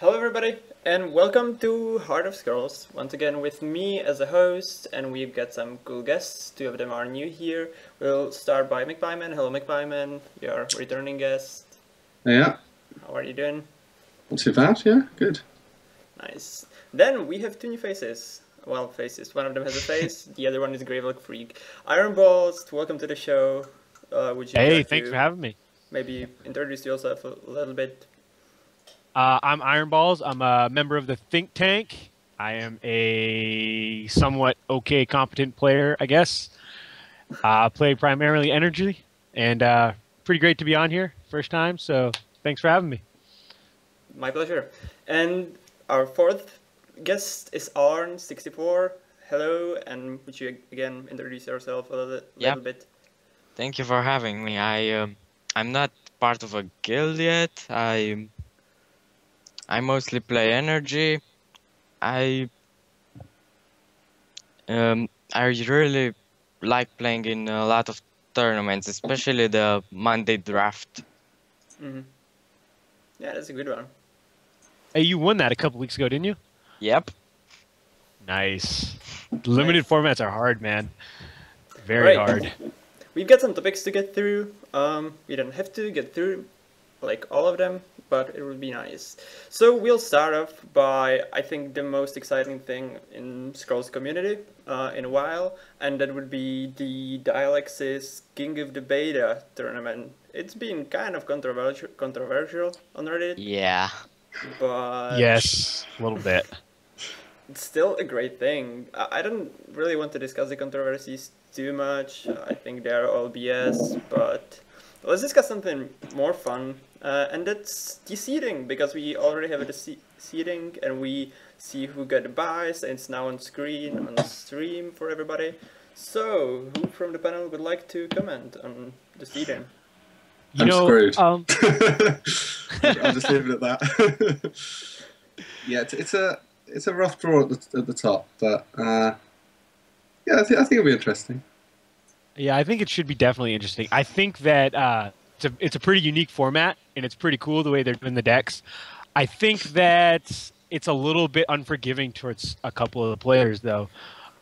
Hello everybody, and welcome to Heart of Scrolls. Once again with me as a host, and we've got some cool guests. Two of them are new here. We'll start by McPyman. Hello McPyman, you're a returning guest. Yeah, How are you doing? not too bad, yeah, good. Nice. Then we have two new faces. Well, faces. One of them has a face, the other one is Gravelk Freak. Iron Balls, welcome to the show. Would you Hey, care thanks for to having me. maybe introduce yourself a little bit? I'm Iron Balls. I'm a member of the Think Tank. I am a somewhat okay, competent player, I guess. Play primarily Energy, and pretty great to be on here. First time, so thanks for having me. My pleasure. And our fourth guest is Arn64. Hello, and would you again introduce yourself a little bit? Thank you for having me. I'm not part of a guild yet. I mostly play Energy. I really like playing in a lot of tournaments, especially the Monday draft. Mm-hmm. Yeah, that's a good one. Hey, you won that a couple weeks ago, didn't you? Yep. Nice. Limited formats are hard, man. Right. Very hard. We've got some topics to get through. We don't have to get through like all of them, but it would be nice. So we'll start off by, I think, the most exciting thing in Scrolls community in a while, and that would be the Dialexis King of the Beta tournament. It's been kind of controversial on Reddit. Yeah. But Yes, a little bit. it's still a great thing. I don't really want to discuss the controversies too much. I think they're all BS, but let's discuss something more fun, and that's the seeding, because we already have the seeding, and we see who got the buys, and it's now on screen, on stream for everybody. So, who from the panel would like to comment on the seeding? You know, screwed. I'll just leave it at that. Yeah, it's a rough draw at the top, but yeah, I think it'll be interesting. Yeah, I think it should be definitely interesting. I think that it's a pretty unique format, and it's pretty cool the way they're doing the decks. I think that it's a little bit unforgiving towards a couple of the players, though.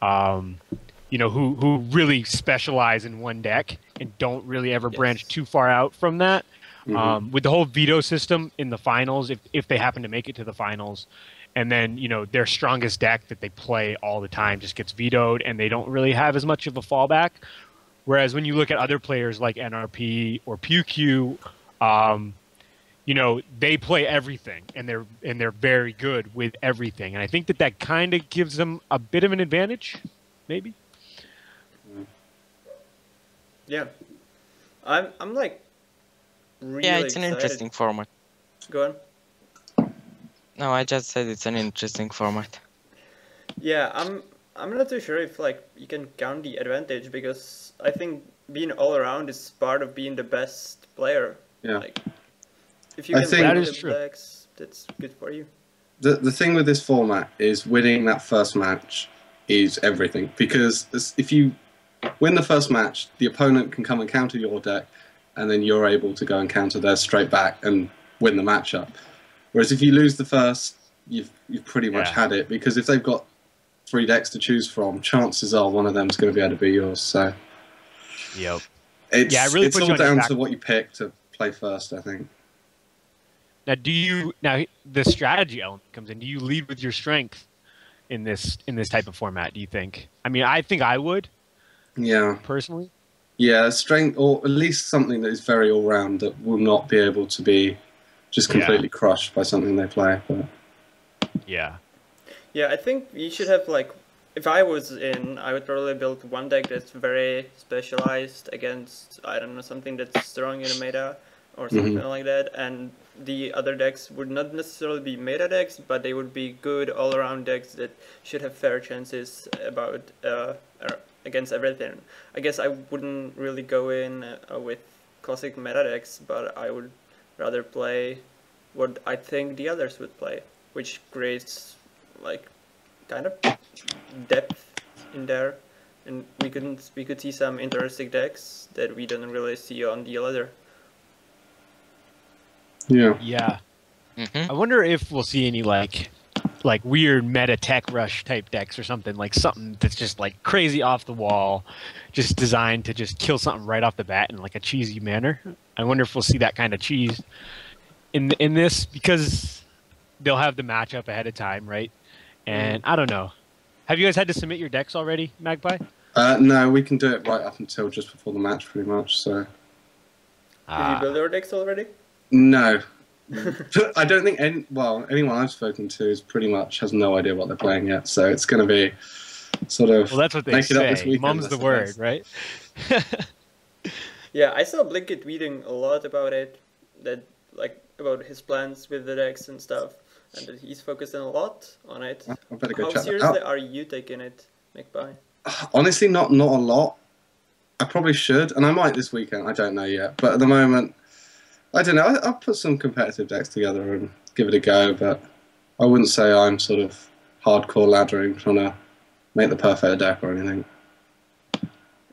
Who really specialize in one deck and don't really ever branch too far out from that. Mm-hmm. With the whole veto system in the finals, if they happen to make it to the finals, and then their strongest deck that they play all the time just gets vetoed, and they don't really have as much of a fallback. Whereas when you look at other players like NRP or PewQ, they play everything, and they're very good with everything. And I think that kind of gives them a bit of an advantage, maybe. Yeah, I'm like really Yeah, it's an excited. interesting format. Go on. No, I just said it's an interesting format. Yeah, I'm not too sure if like you can count the advantage, because I think being all around is part of being the best player. Yeah. Like, if you I can think- win That is the true. decks, that's good for you. The thing with this format is winning that first match is everything, because if you win the first match, the opponent can come and counter your deck, and then you're able to go and counter theirs straight back and win the matchup. Whereas if you lose the first, you've pretty much Yeah. had it, because if they've got 3 decks to choose from, chances are one of them's going to be able to be yours. So Yep. it's, Yeah, it really it's puts you all on your down back. to what you pick to play first, I think. Now, the strategy element comes in. Do you lead with your strength in this type of format? Do you think? I mean, I think I would Yeah. personally. Yeah, strength, or at least something that is very all-round, that will not be able to be just Yeah. completely crushed by something they play. But Yeah. Yeah, I think you should have like, if I was in, I would probably build one deck that's very specialized against, I don't know, something that's strong in a meta or something like that, and the other decks would not necessarily be meta decks, but they would be good all-around decks that should have fair chances about against everything. I guess I wouldn't really go in with classic meta decks, but I would rather play what I think the others would play, which creates like kind of depth in there, and we could see some interesting decks that we don't really see on the ladder. yeah, Yeah. I wonder if we'll see any like weird meta tech rush type decks or something, like something that's just like crazy off the wall, just designed to just kill something right off the bat in like a cheesy manner. I wonder if we'll see that kind of cheese in this, because they'll have the matchup ahead of time, right? And I don't know. Have you guys had to submit your decks already, Magpie? No, we can do it right up until just before the match, pretty much. So. Did you build your decks already? No. I don't think anyone I've spoken to is pretty much has no idea what they're playing yet. So it's going to be sort of. Well, that's what they make it up this say. weekend, Mum's the word, right? Yeah, I saw Blinkit tweeting a lot about it, that like about his plans with the decks and stuff, and that he's focusing a lot on it. I better go How check that seriously out. are you taking it, Magpie? Honestly, not a lot. I probably should, and I might this weekend. I don't know yet, but at the moment, I don't know. I'll put some competitive decks together and give it a go, but I wouldn't say I'm sort of hardcore laddering, trying to make the perfect deck or anything.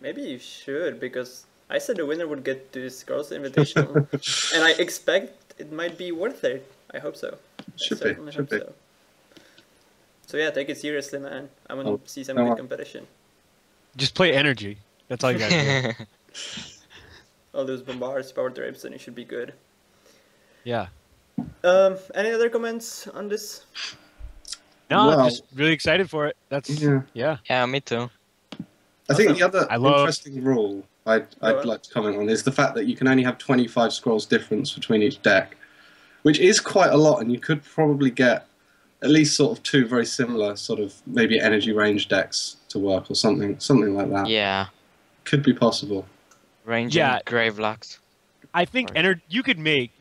Maybe you should, because I said the winner would get to this Girls' Invitational, and I expect it might be worth it. I hope so. Should I be, certainly should hope be. so. So yeah, take it seriously, man. I want Oh, to see some no, good I- competition. Just play energy. That's all you gotta do. All those bombards, power trips, and it should be good. Yeah. Any other comments on this? No, Well- I'm just really excited for it. That's Yeah. Yeah, me too. I think the other I love- interesting rule I'd on. like to comment on is the fact that you can only have 25 scrolls difference between each deck, which is quite a lot, and you could probably get at least sort of two very similar sort of maybe energy range decks to work or something like that. Yeah, Could be possible. range Yeah. and Gravelocks. I think Right. you could make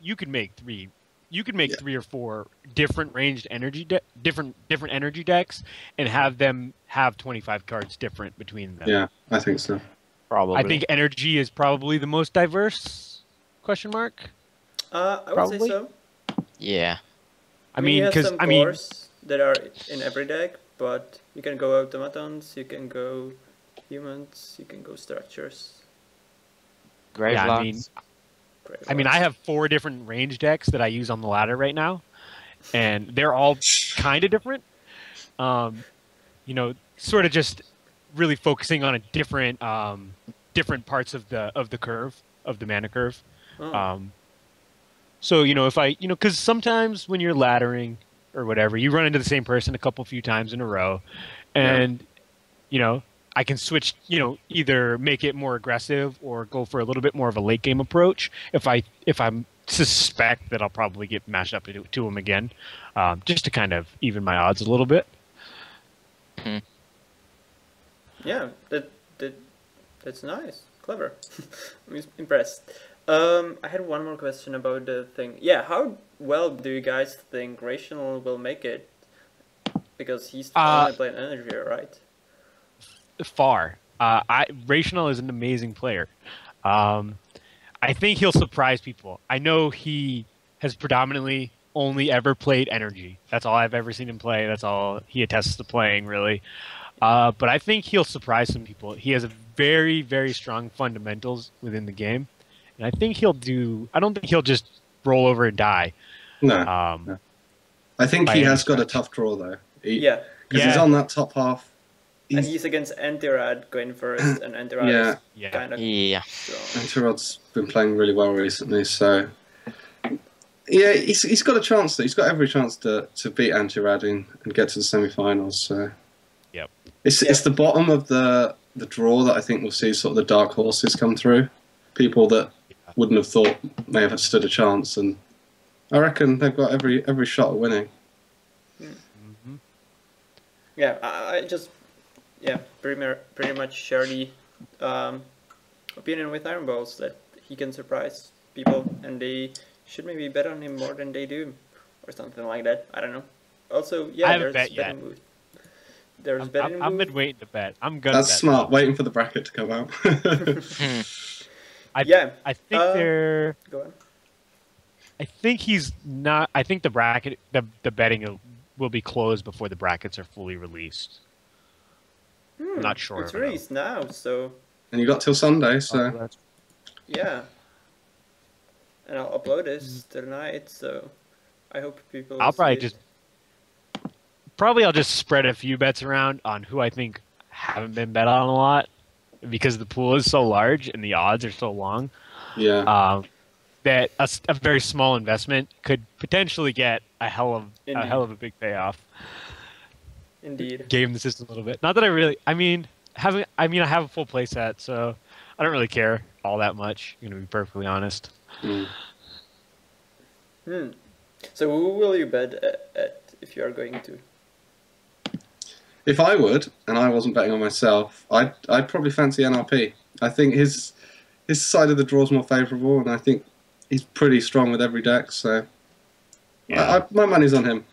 three. You could make Yeah. 3 or 4 different ranged energy different energy decks, and have them have 25 cards different between them. Yeah, I think so. Probably. I think energy is probably the most diverse. Question mark. I would Probably. say so. Yeah. I you mean, have because some I mean, cores that are in every deck, but you can go automatons, you can go humans, you can go structures. Gravelocks. yeah, I mean, Great I have 4 different range decks that I use on the ladder right now, and they're all kind of different. You know, sort of just really focusing on a different different parts of the curve, of the mana curve. Oh. So you know, if I, you know, because sometimes when you're laddering or whatever, you run into the same person a few times in a row, and you know, I can switch, you know, either make it more aggressive or go for a little bit more of a late game approach if I'm suspect that I'll probably get matched up to him again, just to kind of even my odds a little bit. Yeah, that's nice, clever. I'm impressed. I had one more question about the thing. Yeah, how well do you guys think Rational will make it? Because he's only playing energy, right? Far. Rational is an amazing player. I think he'll surprise people. I know he has predominantly only ever played energy. That's all I've ever seen him play. That's all he attests to playing, really. But I think he'll surprise some people. He has a very, very strong fundamentals within the game. And I think he'll do... I don't think he'll just roll over and die. No, No. I think by he any has got a stretch. tough draw though. Yeah, Because he's Yeah. on that top half. and he's against Antirad going first, and Antirad Yeah. is Yeah. kind of Yeah. strong. Antirod's been playing really well recently, so yeah, he's got a chance. He's got every chance to beat Antirad and get to the semi-finals. So Yep. it's the bottom of the draw that I think we'll see sort of the dark horses come through. People that wouldn't have thought may have stood a chance, and I reckon they've got every shot at winning. Yeah, I just pretty much share the opinion with Iron Balls that he can surprise people, and they should maybe bet on him more than they do, or something like that. I don't know. Also, yeah, I haven't there's bet yet. betting booth. There's betting I've booth. been waiting to bet. I'm gonna That's bet. smart. Waiting for the bracket to come out. Yeah, I think they're... go on. I think he's not. I think the bracket, the betting will be closed before the brackets are fully released. I'm not sure. It's though. released now, so And you got till Sunday, so yeah. And I'll upload this tonight, so I hope people. I'll see probably it. just I'll just spread a few bets around on who I think haven't been bet on a lot because the pool is so large and the odds are so long. Yeah. That a very small investment could potentially get a hell of Indeed. a big payoff. Indeed. Game the system a little bit. Not that I have a full play set, so I don't really care all that much. I'm gonna be perfectly honest. So who will you bet at if you are going to? If I would, and I wasn't betting on myself, I'd probably fancy NRP. I think his side of the draw is more favourable, and I think he's pretty strong with every deck. So Yeah. my money's on him.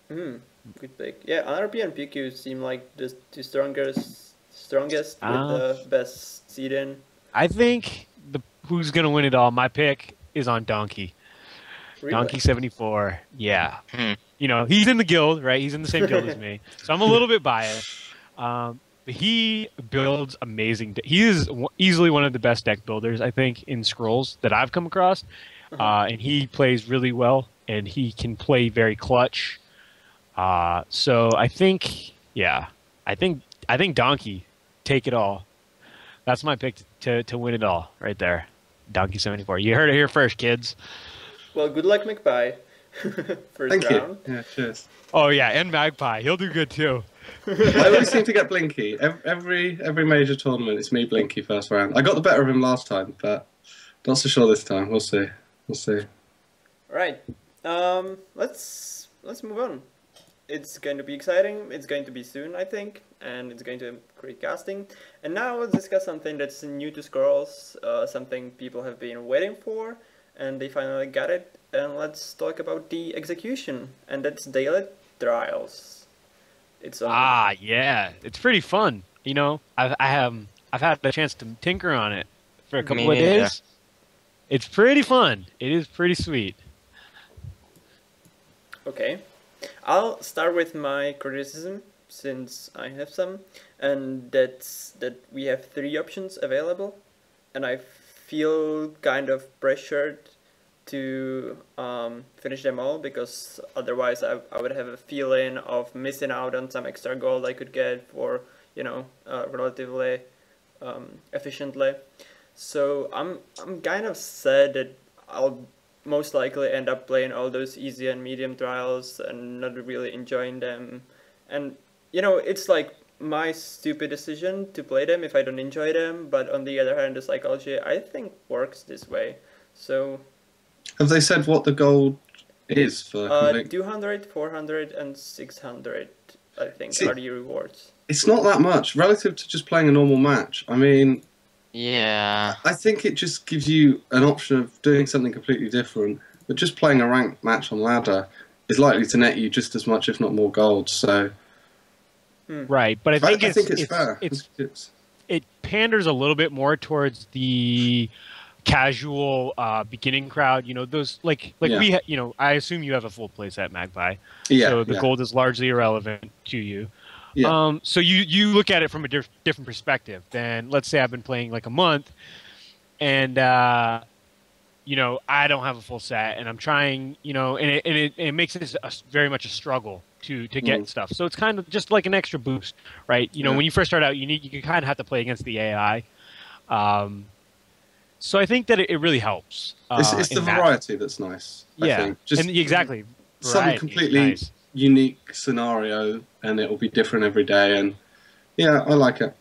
Good pick. Yeah, NRP and PQ seem like the two strongest with the best seed in. I think who's gonna win it all. My pick is on Donkey. Really? Donkey 74. Yeah. Hmm. He's in the guild, right? He's in the same guild as me, so I'm a little bit biased. But he builds amazing. He is easily one of the best deck builders, I think, in Scrolls that I've come across. And he plays really well, and he can play very clutch. So I think, I think Donkey, take it all. That's my pick to win it all, right there. Donkey 74. You heard it here first, kids. Well, good luck, McPie. First Thank round. you. Yeah, cheers. Oh yeah, and Magpie. He'll do good too. I always seem to get Blinky. Every major tournament, it's me Blinky first round. I got the better of him last time, but not so sure this time. We'll see. All right. Let's move on. It's going to be exciting. It's going to be soon, I think, and it's going to create casting. And now let's discuss something that's new to Scrolls, something people have been waiting for, and they finally got it. And let's talk about the execution, and that's Daily Trials. It's on. Yeah, it's pretty fun. I've had the chance to tinker on it for a couple of neither. days. It's pretty fun. It is pretty sweet. Okay. I'll start with my criticism, since I have some, and that's that we have 3 options available, and I feel kind of pressured to finish them all, because otherwise I would have a feeling of missing out on some extra gold I could get for, relatively efficiently. So I'm kind of sad that I'll most likely end up playing all those easy and medium trials and not really enjoying them. And it's like my stupid decision to play them if I don't enjoy them, but on the other hand, the psychology I think works this way. So Have they said what the gold is for? 200, 400 and 600 I think See- are the rewards. It's not that much relative to just playing a normal match. I mean, Yeah. I think it just gives you an option of doing something completely different. But just playing a ranked match on ladder is likely to net you just as much, if not more, gold. So Right, but I think it's fair. It panders a little bit more towards the casual beginning crowd. Those like Yeah. I assume you have a full playset, Magpie. Yeah. So the gold is largely irrelevant to you. Yeah. So you look at it from a different perspective than, let's say, I've been playing like a month, and I don't have a full set, and I'm trying, and it makes it very much a struggle to get stuff. So it's kind of just like an extra boost, right? When you first start out, you kind of have to play against the AI. So I think that it really helps. It's the in that. variety that's nice. I think. Just exactly. some Variety is completely nice. unique scenario, and it will be different every day. And yeah, I like it.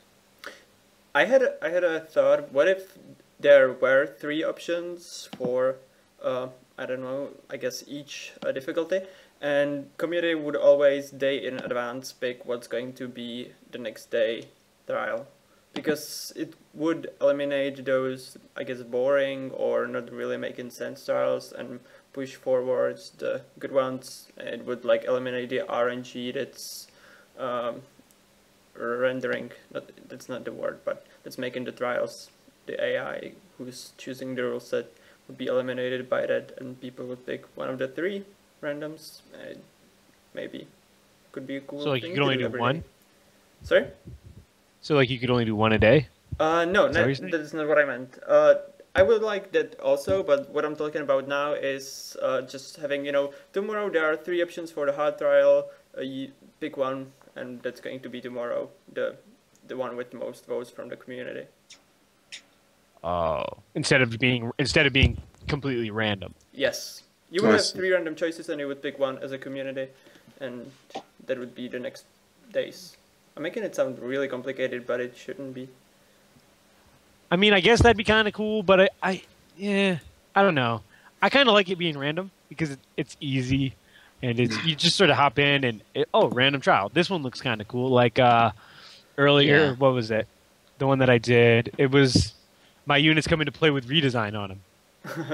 I had a thought. What if there were 3 options for I don't know, I guess each difficulty, and community would always day in advance pick what's going to be the next day trial, because it would eliminate those, I guess, boring or not really making sense trials and push forwards the good ones. It would eliminate the RNG that's rendering, that's not the word, but that's making the trials, the AI who's choosing the rule set would be eliminated by that, and people would pick one of the 3 randoms. Maybe could be a cool So thing you to could only do every one? day. Sorry? So you could only do one a day. No, Is that what you're saying? that's not what I meant. I would like that also, but what I'm talking about now is just having, tomorrow there are 3 options for the hard trial. You pick one, and that's going to be tomorrow, the one with most votes from the community. Oh, instead of being completely random. Yes. You would have 3 random choices, and you would pick one as a community, and that would be the next days. I'm making it sound really complicated, but it shouldn't be. I mean, I guess that'd be kind of cool, but I don't know. I kind of like it being random because it's easy, and you just sort of hop in and random trial. This one looks kind of cool. Like earlier, what was it? The one that I did. It was my units coming to play with redesign on them.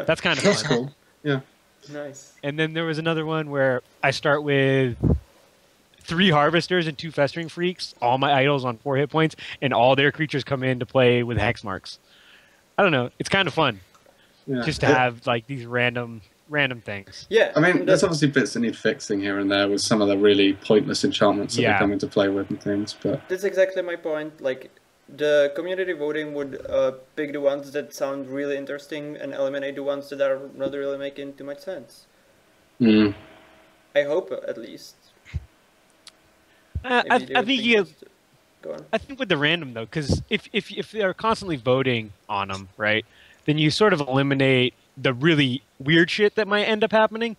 That's kind of fun. That's cool. Yeah. Nice. And then there was another one where I start with 3 harvesters and 2 festering freaks, all my idols on 4 hit points, and all their creatures come in to play with hex marks. I don't know. It's kind of fun, just to have like these random things. Yeah, I mean, there's obviously bits that need fixing here and there with some of the really pointless enchantments that they come into play with and things. But that's exactly my point. Like, the community voting would pick the ones that sound really interesting and eliminate the ones that are not really making too much sense. I hope, at least. I think with the random though, because if they're constantly voting on them, right, then you sort of eliminate the really weird shit that might end up happening.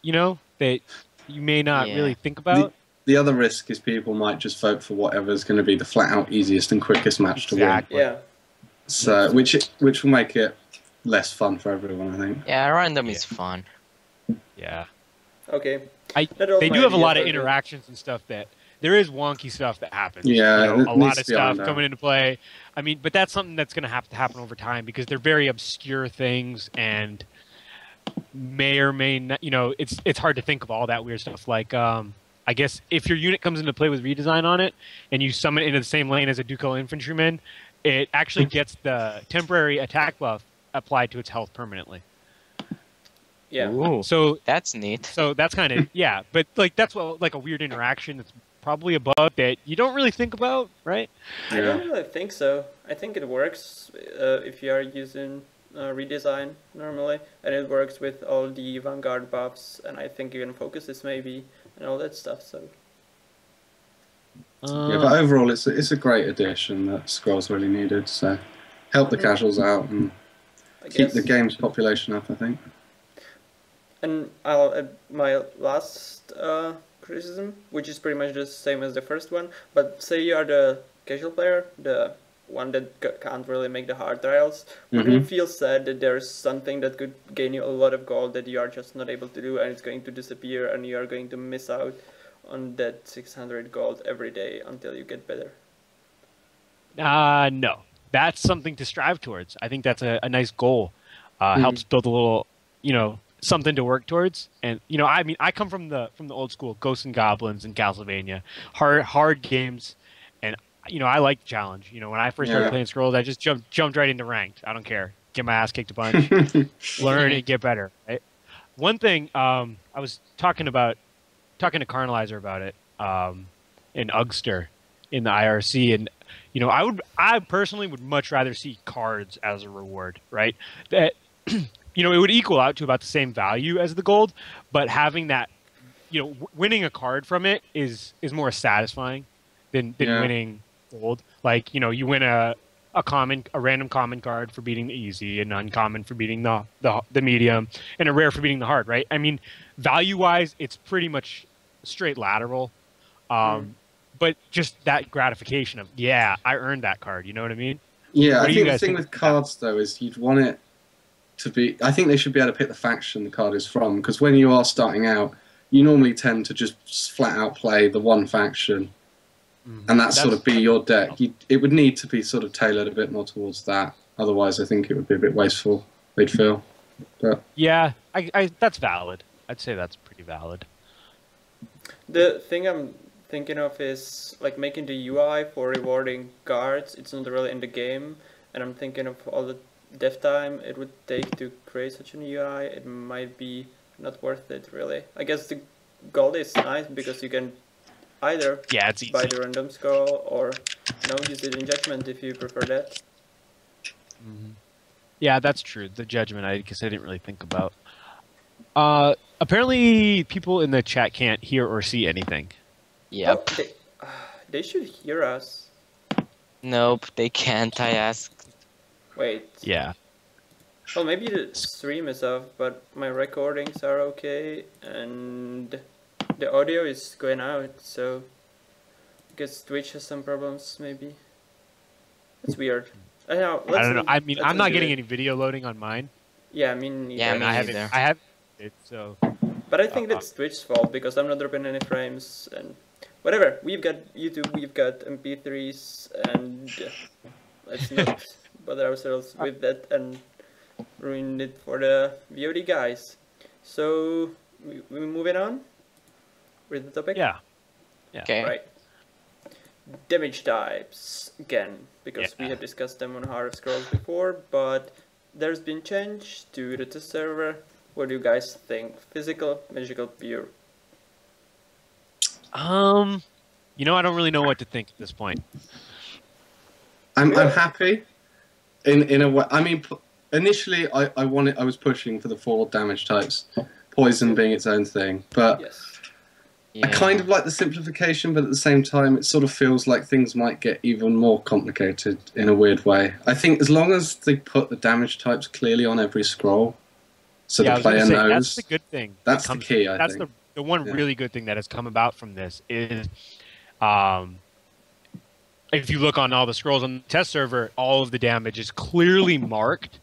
That you may not really think about. The other risk is people might just vote for whatever's going to be the flat-out easiest and quickest match to win. Yeah. So, which will make it less fun for everyone, I think. Yeah, random is fun. Yeah. Okay. They do have a lot of interactions and stuff that there is wonky stuff that happens. Yeah, a lot of stuff coming into play. I mean, but that's something that's going to have to happen over time because they're very obscure things and may or may not. It's hard to think of all that weird stuff. Like, I guess if your unit comes into play with redesign on it and you summon it into the same lane as a Ducal infantryman, it actually gets the temporary attack buff applied to its health permanently. Yeah. Ooh. So that's neat. So that's kind of but like that's like a weird interaction. It's probably a bug that you don't really think about, right? I don't really think so. I think it works if you are using redesign normally, and it works with all the Vanguard buffs, and I think even focuses maybe and all that stuff. So. Yeah, but overall, it's a great addition that Scrolls really needed. So help the casuals out and keep the game's population up, I think. And I'll add my last criticism, which is pretty much the same as the first one. But say you are the casual player, the one that can't really make the hard trials, would you feel sad that there's something that could gain you a lot of gold that you are just not able to do, and it's going to disappear, and you are going to miss out on that 600 gold every day until you get better? No. That's something to strive towards. I think that's a nice goal. Helps build a little, something to work towards. And I mean, I come from the old school, Ghosts and Goblins and Castlevania, hard games, and I like the challenge. When I first started playing Scrolls, I just jumped right into ranked. I don't care, get my ass kicked a bunch, learn and get better. Right? One thing I was talking to Carnalizer about it in Ugster in the IRC, and I personally would much rather see cards as a reward, right? That it would equal out to about the same value as the gold, but having that, winning a card from it is more satisfying than winning gold. Like, you win a random common card for beating the easy, an uncommon for beating the medium, and a rare for beating the hard, right? I mean, value-wise, it's pretty much straight lateral. But just that gratification of, I earned that card, you know what I mean? Yeah, I think the thing with cards, though, is you'd want it to be... I think they should be able to pick the faction the card is from, because when you are starting out, you normally tend to just flat-out play the one faction, and that's sort of be your deck. It would need to be sort of tailored a bit more towards that. Otherwise, I think it would be a bit wasteful, they'd feel. But yeah, I that's valid. I'd say that's pretty valid. The thing I'm thinking of is like making the UI for rewarding cards. It's not really in the game, and I'm thinking of all the dev time it would take to create such an UI. It might be not worth it, really. I guess the gold is nice because you can either buy the random scroll or use it in Judgment if you prefer that. Yeah, that's true. The judgment, I guess I didn't really think about. Apparently, people in the chat can't hear or see anything. Yep. They should hear us. Nope, they can't, I asked. Wait. Yeah. Well, maybe the stream is off, but my recordings are okay, and the audio is going out, so I guess Twitch has some problems, maybe. It's weird. I don't know. I mean, I'm not getting any video loading on mine. Yeah, I mean, Yeah, me I neither. haven't it, so. But I think that's Twitch's fault because I'm not dropping any frames and whatever. We've got YouTube, we've got MP3s, and let's not bother ourselves with that and ruin it for the VOD guys. So we moving on with the topic. Yeah. Okay. Right. Damage types again because we have discussed them on Heart of Scrolls before, but there's been change to the test server. What do you guys think? Physical, magical, pure? You know, I don't really know what to think at this point. I'm happy in a way. I mean, initially I was pushing for the 4 damage types, poison being its own thing, but Yes. I kind of like the simplification, but at the same time, it sort of feels like things might get even more complicated in a weird way. I think as long as they put the damage types clearly on every scroll, so the player knows. That's the good thing. That's the key, I think. That's the one really good thing that has come about from this is, if you look on all the scrolls on the test server, all of the damage is clearly marked.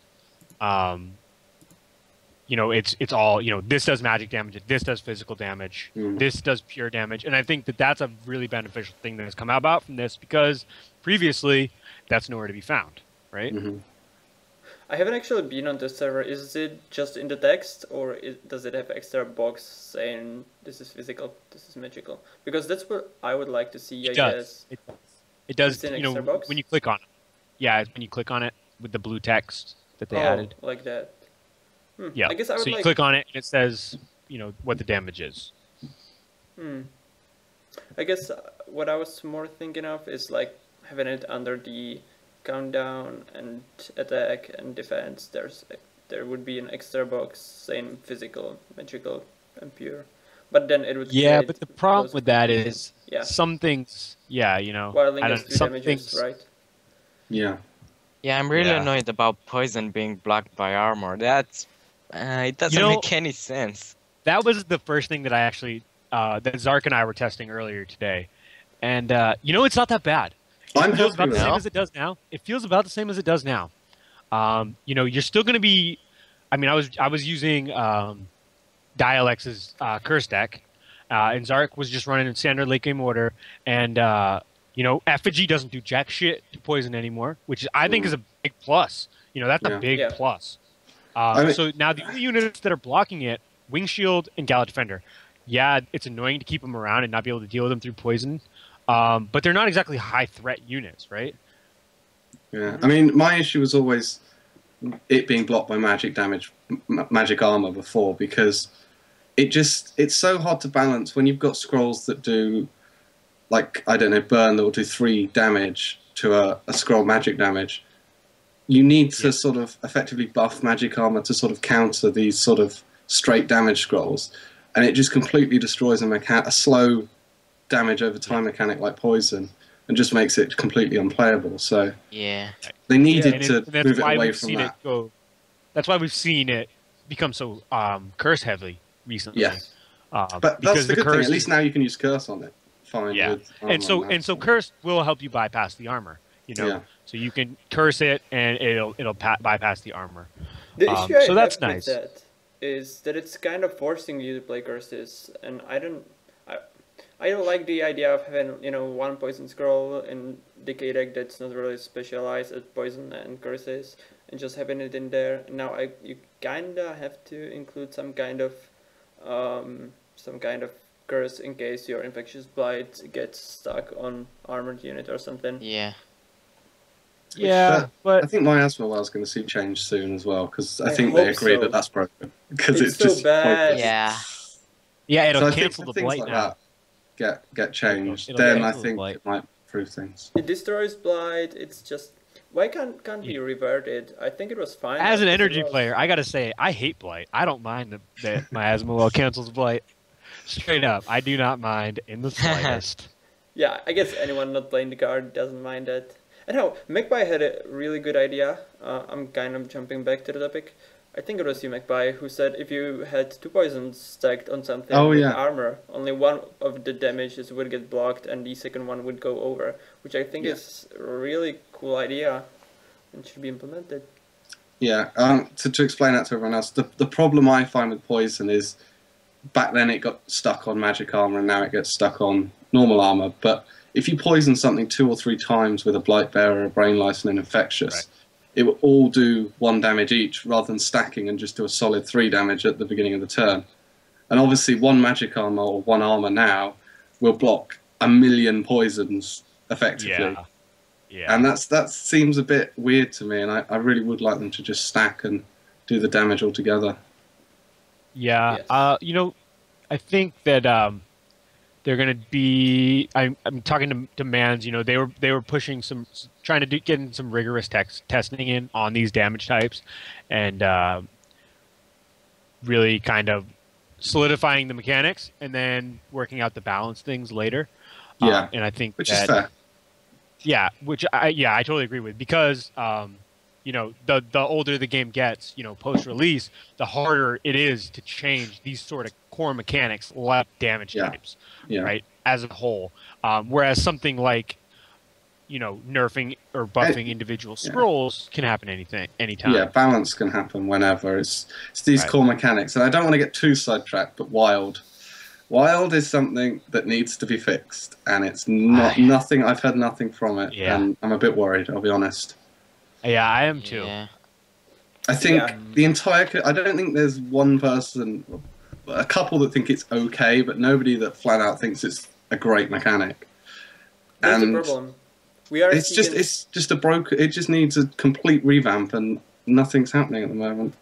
You know, it's all, you know, this does magic damage, this does physical damage, this does pure damage. And I think that that's a really beneficial thing that has come about from this because previously that's nowhere to be found, right? Mm-hmm. I haven't actually been on this server. Is it just in the text or does it have extra box saying this is physical, this is magical? Because that's what I would like to see, I guess. It does, It's an you know, extra box? when you click on it. Yeah, when you click on it with the blue text that they added. Like that. Yeah. I guess I would so you like... click on it and it says, you know, what the damage is. I guess what I was more thinking of is like having it under the countdown and attack and defense. There would be an extra box saying physical, magical, and pure. But then it would but the problem with that is some things, you know, Wildling I gets don't 2 some damages, things, right? Yeah. Yeah, I'm really annoyed about poison being blocked by armor. That's it doesn't make any sense. That was the first thing that I actually that Zark and I were testing earlier today, and you know, it's not that bad. It feels about the same as it does now. It feels about the same as it does now. You know, you're still going to be. I mean, I was using Dialex's curse deck, and Zark was just running in standard late game order, and you know, effigy doesn't do jack shit to poison anymore, which I think is a big plus. You know, that's a big plus. So now the only units that are blocking it, Wing Shield and Gala Defender. Yeah, it's annoying to keep them around and not be able to deal with them through poison, but they're not exactly high threat units, right? Yeah, I mean, my issue was always it being blocked by magic damage, magic armor before, because it's so hard to balance when you've got scrolls that do, like, I don't know, burn that will do 3 damage to a scroll magic damage. You need to sort of effectively buff magic armor to sort of counter these sort of straight damage scrolls, and it just completely destroys a slow damage over time mechanic like poison, and just makes it completely unplayable. So they needed to move it away from that. That's why we've seen it become so curse heavy recently. Yes, but that's the good thing. At least now you can use curse on it. Fine. Yeah, and so curse will help you bypass the armor. You know, so you can curse it and it'll bypass the armor. The issue so that's nice. With that is that it's kind of forcing you to play curses, and I don't like the idea of having, you know, 1 poison scroll in Decay deck that's not really specialized at poison and curses, and just having it in there. Now you kinda have to include some kind of curse in case your infectious blight gets stuck on armored unit or something. Yeah, but I think Miasma was going to see change soon as well, because I think they agree that that's broken, because it's so just bad. Yeah, it'll so cancel the blight like now. Get changed. It'll then I cancel the think blight. it might improve things. It destroys blight. It's just Why can't we revert it? I think it was fine. As an energy player, I gotta say, I hate Blight. I don't mind that my Asmongold cancels Blight. Straight up, I do not mind in the slightest. Yeah, I guess anyone not playing the card doesn't mind that. And how Magpie had a really good idea. I'm kind of jumping back to the topic. I think it was you, Magpie, who said if you had 2 poisons stacked on something with armor, only one of the damages would get blocked and the second one would go over, which I think is a really cool idea and should be implemented. Yeah, to explain that to everyone else, the problem I find with poison is back then it got stuck on magic armor and now it gets stuck on normal armor. But if you poison something 2 or 3 times with a Blight Bearer, a Brain Lice, and an Infectious, it will all do 1 damage each rather than stacking and just do a solid 3 damage at the beginning of the turn. And obviously 1 magic armor or 1 armor now will block 1,000,000 poisons effectively. Yeah. And that seems a bit weird to me, and I really would like them to just stack and do the damage altogether. Yeah, yes. I think that they're going to be. I'm talking to Mans. They were pushing trying to get in some rigorous testing in on these damage types, and really kind of solidifying the mechanics, and then working out the balance things later. Yeah, and I think which is fair. Yeah, I totally agree with, because the older the game gets, post release, the harder it is to change these sort of core mechanics like damage types, right, as a whole. Whereas something like, nerfing or buffing individual scrolls can happen anytime. Yeah, balance can happen whenever. It's these core mechanics, and I don't want to get too sidetracked, but Wild is something that needs to be fixed, and it's nothing. I've heard nothing from it, and I'm a bit worried, I'll be honest. Yeah, I am too. Yeah. I think I don't think there's one person, a couple that think it's okay, but nobody that flat out thinks it's a great mechanic. That's the problem. It's just a broken. It just needs a complete revamp, and nothing's happening at the moment.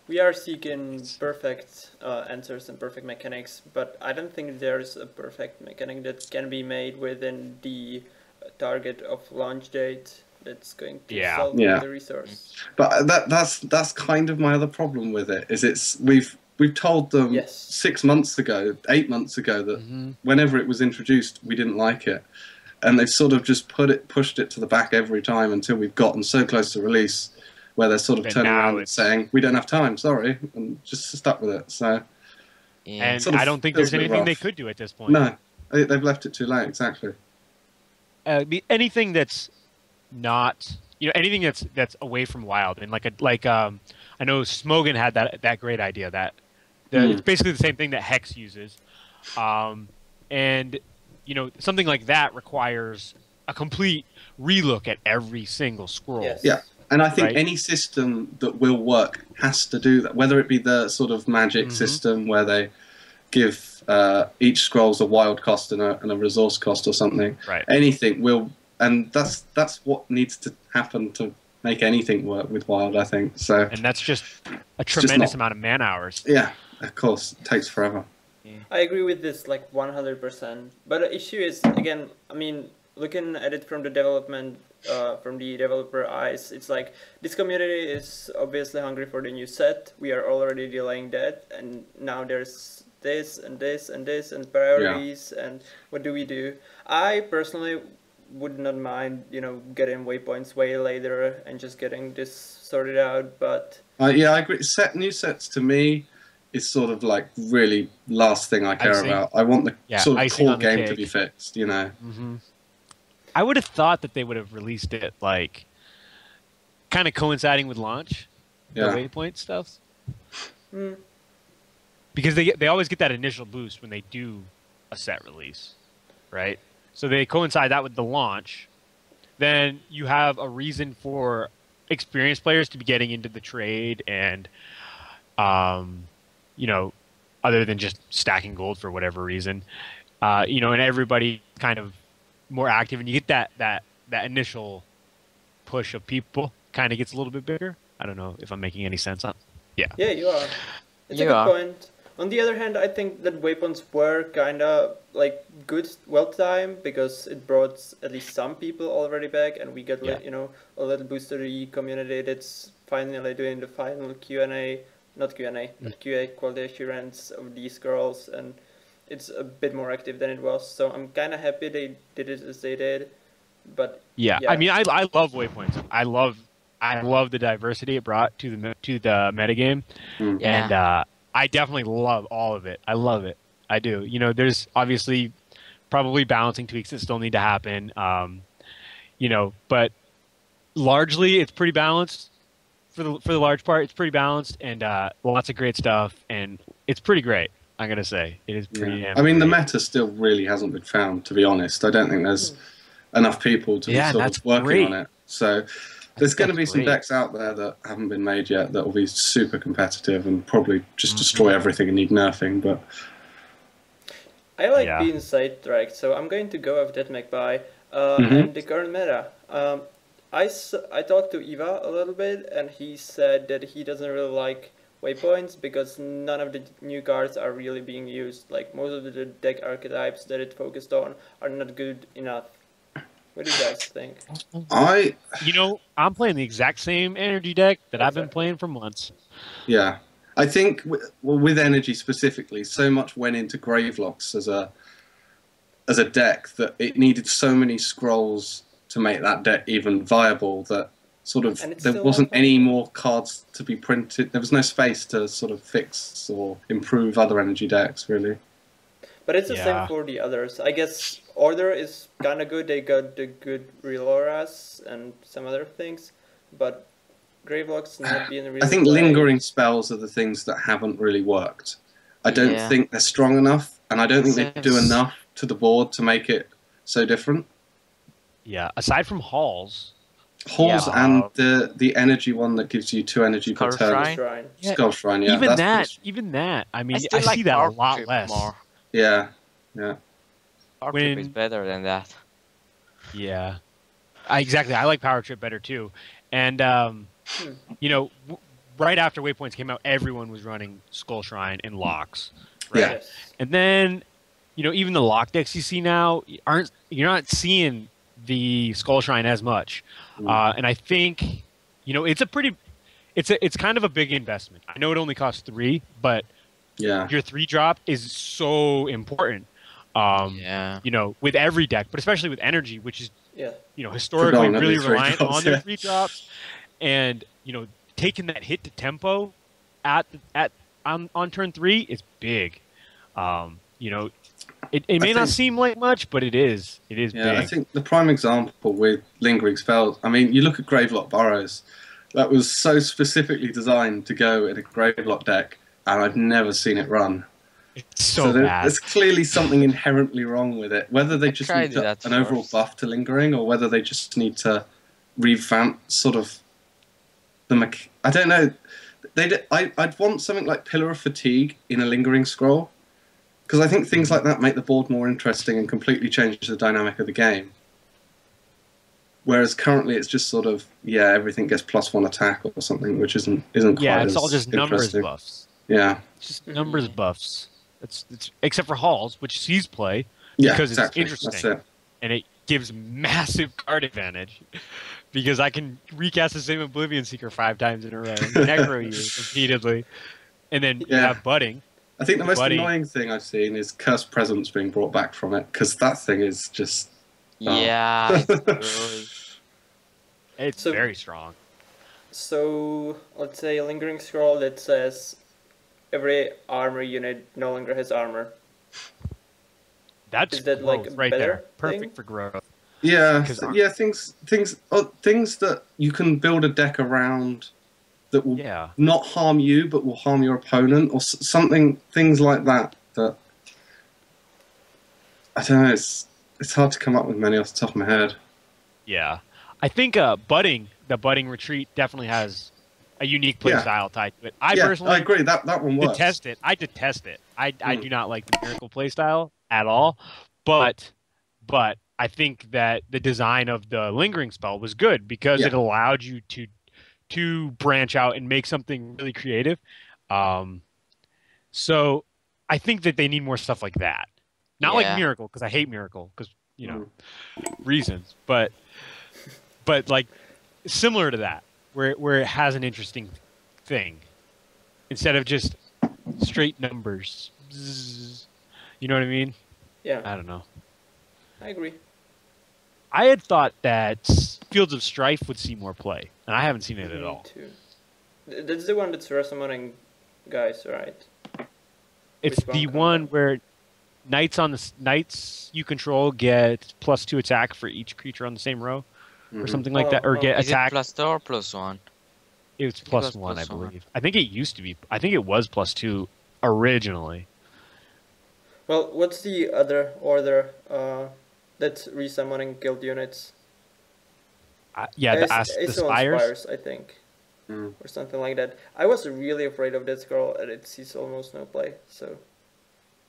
We are seeking perfect answers and perfect mechanics, but I don't think there's a perfect mechanic that can be made within the target of launch date that's going to solve the resource. But that's kind of my other problem with it. We've told them 6 months ago, 8 months ago that whenever it was introduced, we didn't like it, and they've sort of just pushed it to the back every time until we've gotten so close to release, where they're sort of turning around and saying, we don't have time, sorry, and just stuck with it. So, and I don't think there's anything they could do at this point. No, they've left it too late, exactly. Anything that's not, anything that's away from Wild, and I know Smogan had that great idea that it's basically the same thing that Hex uses, and something like that requires a complete relook at every single scroll. Yes. Yeah. And I think any system that will work has to do that, whether it be the sort of magic system where they give each scrolls a wild cost and a resource cost or something. Right. Anything will, and that's what needs to happen to make anything work with wild, I think. So. And that's just a tremendous amount of man hours. Yeah, of course, it takes forever. Yeah. I agree with this 100%. But the issue is, again, I mean, looking at it from the developer eyes, it's like this community is obviously hungry for the new set. We are already delaying that, and now there's this and this and this and priorities, and what do we do? I personally would not mind, getting waypoints way later and just getting this sorted out. But I agree. New sets to me is sort of like really last thing I care about. I want the sort of core game to be fixed. I would have thought that they would have released it kind of coinciding with launch, the waypoint stuff. Because they always get that initial boost when they do a set release, right? So they coincide that with the launch. Then you have a reason for experienced players to be getting into the trade and, other than just stacking gold for whatever reason, and everybody kind of more active, and you get that initial push of people kind of gets a little bit bigger. I don't know if I'm making any sense. Yeah, you are. It's a good point. On the other hand, I think that waypoints were kind of like good, well timed because it brought at least some people already back, and we got a little boost to the community that's finally doing the final Q&A, not Q&A, but QA quality assurance of these girls, and it's a bit more active than it was. So I'm kind of happy they did it as they did. But yeah, I mean, I love waypoints. I love the diversity it brought to the metagame, and I definitely love all of it. I love it. I do. There's obviously probably balancing tweaks that still need to happen. But largely it's pretty balanced for the large part. It's pretty balanced and lots of great stuff, and it's pretty great. I'm gonna say it is pretty. I mean, the meta still really hasn't been found. To be honest, I don't think there's enough people to be sort of working on it. So. There's going to be some decks out there that haven't been made yet that will be super competitive and probably just destroy everything and need nerfing. But I like being sidetracked, so I'm going to go with that Magpie and the current meta. I talked to Eva a little bit, and he said that he doesn't really like waypoints because none of the new cards are really being used. Like most of the deck archetypes that it focused on are not good enough. What do you guys think? I'm playing the exact same energy deck that I've been playing for months. Yeah. I think with energy specifically, so much went into Gravelocks as a deck that it needed so many scrolls to make that deck even viable that sort of there wasn't any more cards to be printed. There was no space to sort of fix or improve other energy decks, really. But it's the same for the others. I guess Order is kind of good. They got the good Reloras and some other things. But Gravelocks not being really... I think lingering spells are the things that haven't really worked. I don't think they're strong enough, and I don't think they do enough to the board to make it so different. Yeah, aside from Halls... and the energy one that gives you 2 energy per turn. Skull Shrine, yeah. Even that. I mean, I see that a lot less. More. Yeah. Power Trip is better than that. Yeah. Exactly. I like Power Trip better too. And, right after Waypoints came out, everyone was running Skull Shrine and Locks. Right? Yeah. And then, even the Lock decks you see now, you're not seeing the Skull Shrine as much. And I think, it's kind of a big investment. I know it only costs 3, but your 3-drop is so important. With every deck, but especially with energy, which is historically really reliant on their 3-drops, and taking that hit to tempo on turn 3 is big. It may not seem like much, but it is. It is big. I think the prime example with lingering spells. I mean, you look at Gravelock Burrows. That was so specifically designed to go in a Gravelock deck, and I've never seen it run. It's so bad. There's clearly something inherently wrong with it. Whether they just need an overall buff to lingering, or whether they just need to revamp sort of I don't know. I'd want something like Pillar of Fatigue in a lingering scroll, because I think things like that make the board more interesting and completely change the dynamic of the game. Whereas currently it's just sort of everything gets +1 attack or something, which isn't quite. Yeah, it's all just numbers buffs. Yeah, it's just numbers buffs. It's except for Halls, which sees play because it's interesting and it gives massive card advantage because I can recast the same Oblivion Seeker 5 times in a row, and necro you repeatedly, and then you have budding. I think the most annoying thing I've seen is Cursed Presence being brought back from it, because that thing is just it's very strong. So let's say a lingering scroll that says every armor unit no longer has armor. Is that like right there? Perfect for growth. Yeah, things that you can build a deck around that will not harm you but will harm your opponent, or things like that. That I don't know. It's hard to come up with many off the top of my head. Yeah, I think the budding retreat definitely has a unique play style tied to it. I personally agree that one works. I detest it. I do not like the miracle play style at all. But I think that the design of the lingering spell was good because it allowed you to branch out and make something really creative. So I think that they need more stuff like that. Not like Miracle, because I hate Miracle, because reasons. But like similar to that, where it has an interesting thing instead of just straight numbers. You know what I mean? Yeah. I don't know. I agree. I had thought that Fields of Strife would see more play, and I haven't seen it at all. Too. That's the one that's summoning guys, right? It's the one where knights you control get +2 attack for each creature on the same row, or something like that, or get attack. Is it +2 or +1? It's +1, I believe. I think it used to be. I think it was +2 originally. Well, what's the other order that's resummoning guild units? The Spires, I think, or something like that. I was really afraid of that scroll, and it sees almost no play. So,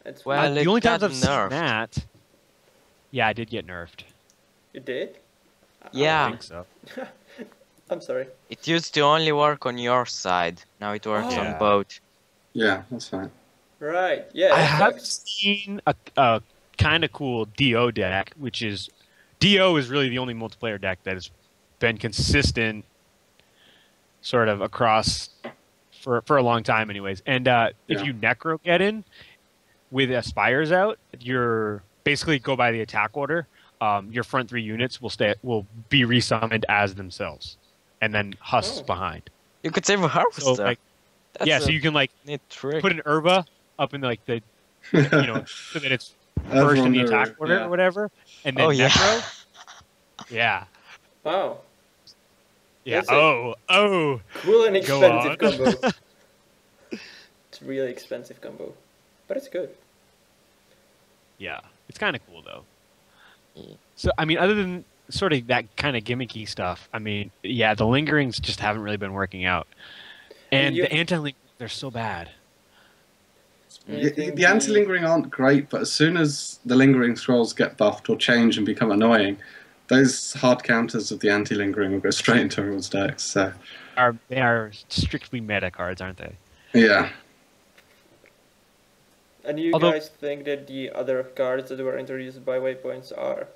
it's the only times I've seen that, I did get nerfed. You did? Yeah. I think so. I'm sorry. It used to only work on your side. Now it works on both. Yeah, that's fine. Right. Yeah. I have seen a kind of cool DO deck, which is DO is really the only multiplayer deck that has been consistent, sort of across for a long time, anyways. And if you Necro get in with Aspires out, you're basically go by the attack order. Your front 3 units will be resummoned as themselves, and then Husks behind. You could save a Harvester. So, so you can put an Urba up in the so that it's first in the attack order or whatever, and then Necro. Yeah. Wow. Yeah. Oh. Cool and expensive combo. It's really expensive combo, but it's good. Yeah, it's kind of cool though. So I mean, other than sort of that kind of gimmicky stuff, I mean, the lingerings just haven't really been working out, and the anti-link, they're so bad. The anti-lingering aren't great, but as soon as the lingering scrolls get buffed or change and become annoying, those hard counters of the anti-lingering will go straight into everyone's decks. So they are strictly meta cards, aren't they? Yeah. And you guys think that the other cards that were introduced by Waypoints are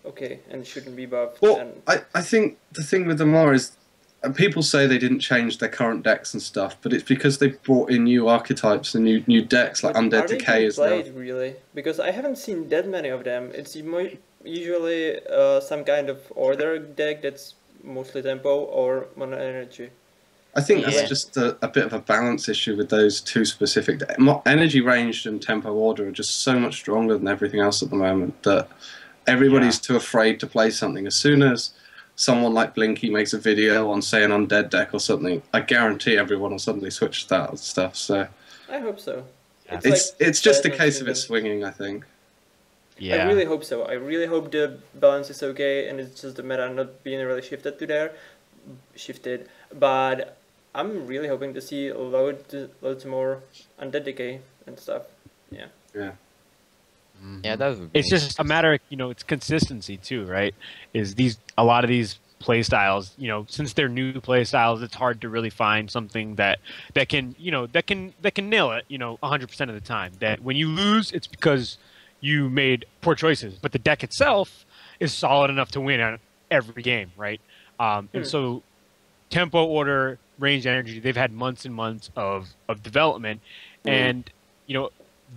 okay and shouldn't be buffed? Well, I think the thing with them is people say they didn't change their current decks and stuff, but it's because they brought in new archetypes and new decks, like Undead Decay is now. Really? Because I haven't seen that many of them. It's usually some kind of order deck that's mostly tempo or mono energy. I think that's just a bit of a balance issue with those two specific decks. Energy ranged and tempo order are just so much stronger than everything else at the moment that everybody's too afraid to play something. As soon as someone like Blinky makes a video on, say, an undead deck or something, I guarantee everyone will suddenly switch to that stuff. So I hope so. It's just a case of it swinging, I think. Yeah. I really hope so. I really hope the balance is okay and it's just the meta not being really shifted. But I'm really hoping to see loads more Undead Decay and stuff. Yeah. Yeah. Yeah, that would be it's just a matter of, it's consistency too, right? A lot of these play styles, since they're new play styles, it's hard to really find something that can nail it, 100% of the time. That when you lose, it's because you made poor choices, but the deck itself is solid enough to win on every game, right? And so tempo, order, range, energy, they've had months and months of development, and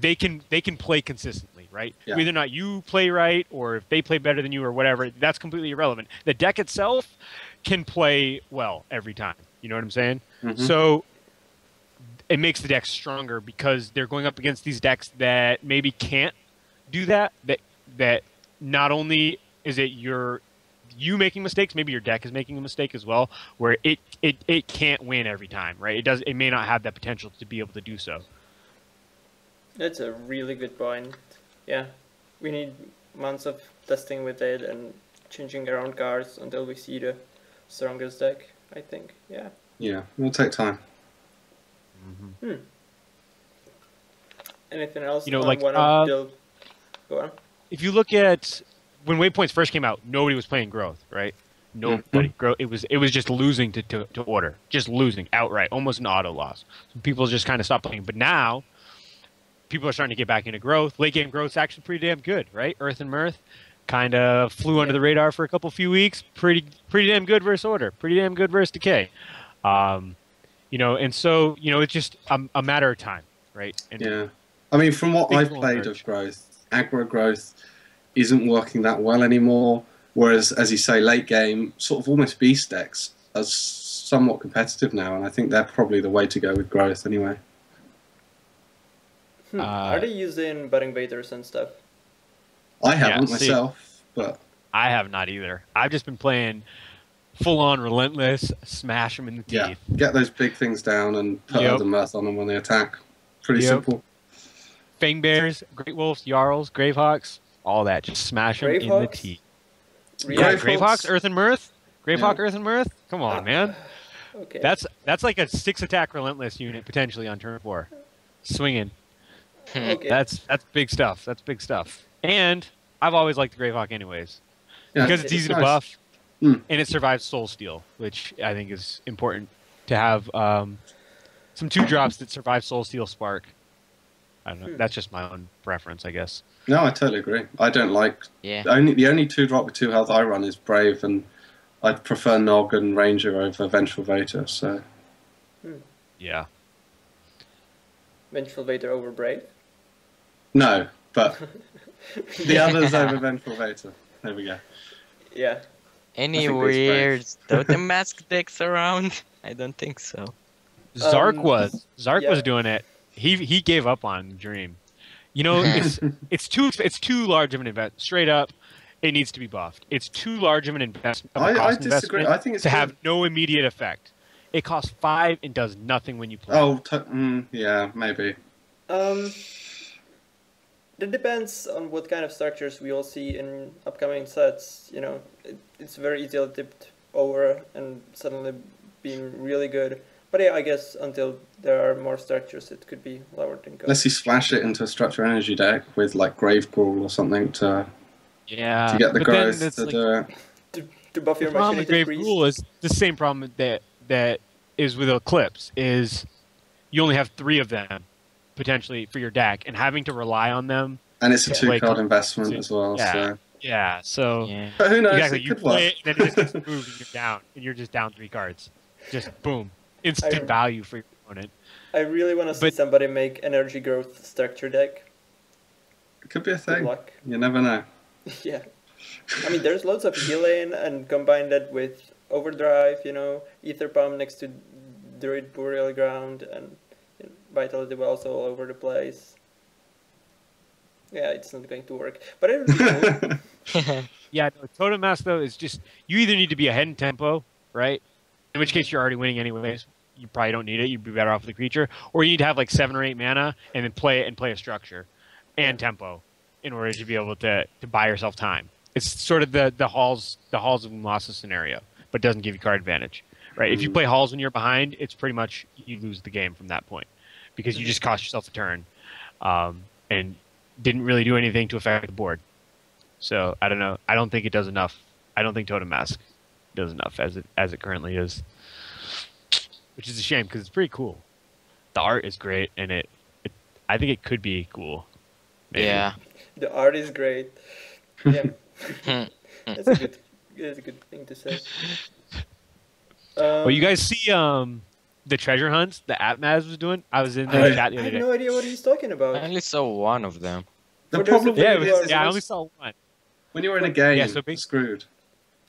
they can play consistently, right? Yeah. Whether or not you play right or if they play better than you or whatever, that's completely irrelevant. The deck itself can play well every time. You know what I'm saying? Mm-hmm. So it makes the deck stronger because they're going up against these decks that maybe can't do that. That not only is it you making mistakes, maybe your deck is making a mistake as well, where it can't win every time, right? It may not have that potential to be able to do so. That's a really good point. Yeah, we need months of testing with it and changing around cards until we see the strongest deck, I think. Yeah. Yeah, it'll take time. Mm-hmm. Anything else? Go on. If you look at when Waypoints first came out, nobody was playing Growth, right? Nobody. Growth. It was just losing to Order, just losing outright, almost an auto loss. So people just kind of stopped playing. But now, people are starting to get back into growth. Late game growth's actually pretty damn good, right? Earth and Mirth kind of flew under the radar for a few weeks. Pretty damn good versus Order. Pretty damn good versus Decay. You know, and so, you know, it's just a matter of time, right? And yeah. I mean, from what I've played of growth, aggro growth isn't working that well anymore. Whereas, as you say, late game, sort of almost beast decks are somewhat competitive now, and I think they're probably the way to go with growth anyway. Are they using budding baiters and stuff? I haven't myself, but I have not either. I've just been playing full-on relentless, smash them in the teeth. Yeah, get those big things down and put the mirth on them when they attack. Pretty simple. Fang Bears, Great Wolves, Jarls, Gravehawks, all that. Just smash them in the teeth. Yeah, Gravehawks, Earth and Mirth? Gravehawk, Earth and Mirth? Come on, man. Okay. That's like a 6-attack relentless unit potentially on turn 4. Swinging. Okay. That's big stuff. That's big stuff. And I've always liked the Gravehawk anyways. Yeah, because it's easy to buff. And it survives Soul Steal, which I think is important to have some 2-drops that survive Soul Steal Spark. I don't know. That's just my own preference, I guess. No, I totally agree. I don't like... The only 2-drop with 2 health I run is Brave, and I prefer Nog and Ranger over Vengeful Vator, so... Yeah. Vengeful Vator over Brave? No, but the others over Vengeful Vator. There we go. Yeah. Any weird Totem Mask decks around? I don't think so. Zark was doing it. He gave up on Dream. You know, it's too large of an investment. Straight up, it needs to be buffed. It's too large of an investment. I disagree. I think it's to have no immediate effect. It costs 5 and does nothing when you play. Oh, yeah, maybe. It depends on what kind of structures we all see in upcoming sets. You know, it's very easily tipped over and suddenly being really good. But yeah, I guess until there are more structures, it could be lowered in cost. Unless you splash it into a structure energy deck with like Gravecrawl or something to get the growth to do it. To buff your the problem with Machinated Priest. Gravecrawl is the same problem that is with Eclipse. Is you only have 3 of them potentially for your deck, and having to rely on them. And it's a 2-card investment as well. Yeah. So. So But who knows? exactly, It you could play work. it, and then it just gets moved, and you're down, and you're just down 3 cards. Just boom, instant value for your opponent. I really want to see somebody make energy growth structure deck. It could be a thing. Good luck. You never know. Yeah. I mean, there's lots of healing, and combine that with Overdrive, you know, Ether Pump next to Druid Burial Ground, and Vitality Wells all over the place. Yeah, it's not going to work. But it would be cool. Yeah, no, Totem Mask, though, is just... You either need to be ahead in tempo, right? In which case you're already winning anyways. You probably don't need it. You'd be better off with the creature. Or you need to have like 7 or 8 mana and then play it and play a structure and tempo in order to be able to buy yourself time. It's sort of the halls of Umasa scenario, but doesn't give you card advantage. Right? If you play halls when you're behind, it's pretty much you lose the game from that point because you just cost yourself a turn and didn't really do anything to affect the board. So I don't know. I don't think it does enough. I don't think Totem Mask does enough as it currently is, which is a shame because it's pretty cool. The art is great, and I think it could be cool. Maybe. Yeah, the art is great. Yeah, that's a good thing to say. Well, you guys see the treasure hunts that Atmaz was doing? I was in the chat the other day. I have no idea what he's talking about. I only saw one of them. The problem I only saw one. When you're in a game, you're screwed.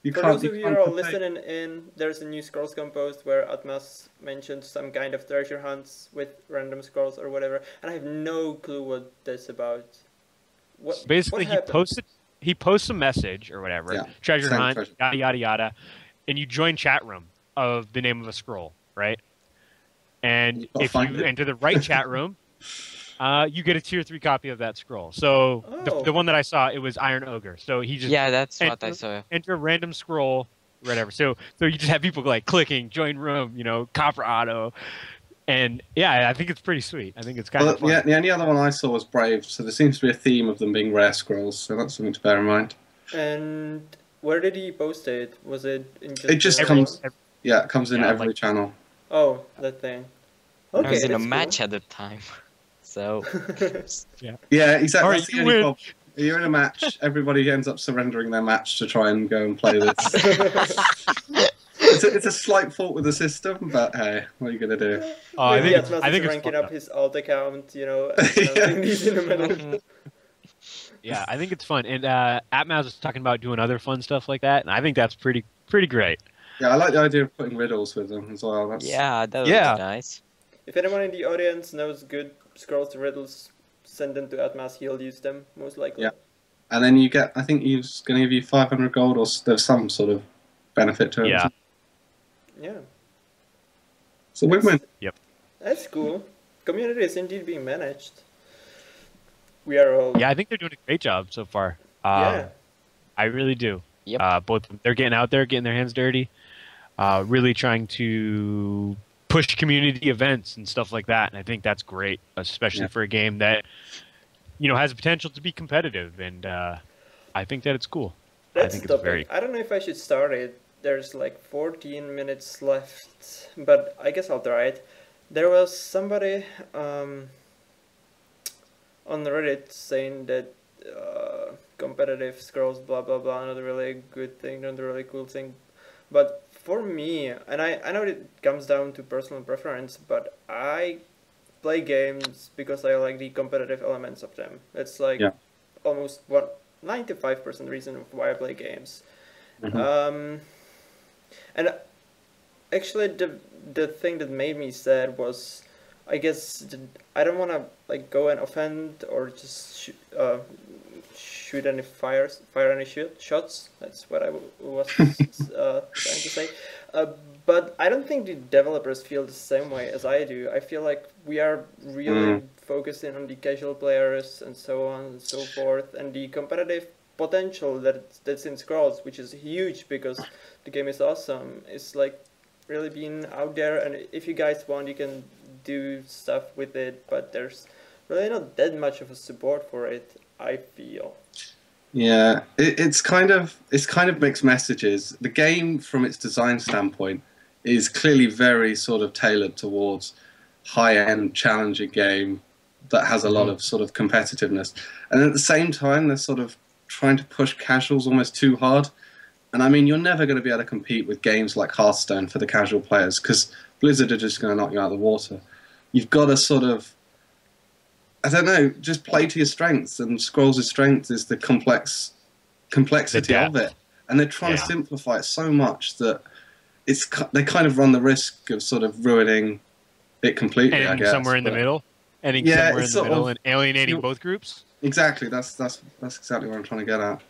For those of you who are listening in, there's a new Scrolls compost where Atmas mentioned some kind of treasure hunts with random scrolls or whatever, and I have no clue what that's about. Basically, he posts a message or whatever, treasure hunt, yada yada yada, and you join chat room of the name of a scroll, right? And if you enter the right chat room, you get a tier 3 copy of that scroll. So the one that I saw, it was Iron Ogre. So he just that's what I saw. Enter a random scroll, whatever. So you just have people like clicking, join room, copper auto, and I think it's pretty sweet. I think it's kind of fun. Yeah, the only other one I saw was Brave. So there seems to be a theme of them being rare scrolls. So that's something to bear in mind. And where did he post it? Was it in just? It just comes. It comes in every channel. Oh, that thing. Okay, I was in a match at the time. So Yeah, exactly. All right, That's the you only win. problem. You're in a match, everybody ends up surrendering their match to try and go and play this. It's a slight fault with the system, but hey, what are you going to do? I Maybe think Atlas is it's ranking fun, up though. his alt account, you know, and announcing these in the middle. Yeah, I think it's fun. And Atmaz was talking about doing other fun stuff like that, and I think that's pretty great. Yeah, I like the idea of putting riddles with them as well. That's... yeah, that would Yeah. be nice. If anyone in the audience knows good scrolls to riddles, send them to Atmas. He'll use them most likely. Yeah. And then you get, I think he's going to give you 500 gold, or there's some sort of benefit to it. Yeah. Yeah. So win-win. That's cool. Community is indeed being managed. We are all. Yeah, I think they're doing a great job so far. Yeah. I really do. Yep. Both of them, they're getting out there, getting their hands dirty, really trying to push community events and stuff like that. And I think that's great, especially for a game that has the potential to be competitive. And I think that it's cool. Let's I think stop it's very. it. I don't know if I should start it. There's like 14 minutes left, but I guess I'll try it. There was somebody on Reddit saying that competitive scrolls, blah blah blah, not a really good thing, not a really cool thing. But for me, and I know it comes down to personal preference, but I play games because I like the competitive elements of them. It's like almost 95% reason of why I play games. Mm-hmm. And actually, the thing that made me sad was, I guess, I don't want to like go and offend or just shoot any fire any shots. That's what I was trying to say. But I don't think the developers feel the same way as I do. I feel like we are really focusing on the casual players and so on and so forth, and the competitive potential that's in Scrolls, which is huge because the game is awesome, is like really being out there. And if you guys want, you can do stuff with it, but there's really not that much of a support for it, I feel. Yeah, it's kind of mixed messages. The game, from its design standpoint, is clearly very sort of tailored towards high-end, challenging game that has a lot of sort of competitiveness. And at the same time, they're sort of trying to push casuals almost too hard. And I mean, you're never going to be able to compete with games like Hearthstone for the casual players because Blizzard are just going to knock you out of the water. You've got to sort of, I don't know, just play to your strengths. And Scrolls' strength is the complexity of it. And they're trying to simplify it so much that they kind of run the risk of sort of ruining it completely, Ending I guess. somewhere in the middle. Ending somewhere in the middle and alienating both groups. Exactly, that's exactly what I'm trying to get at.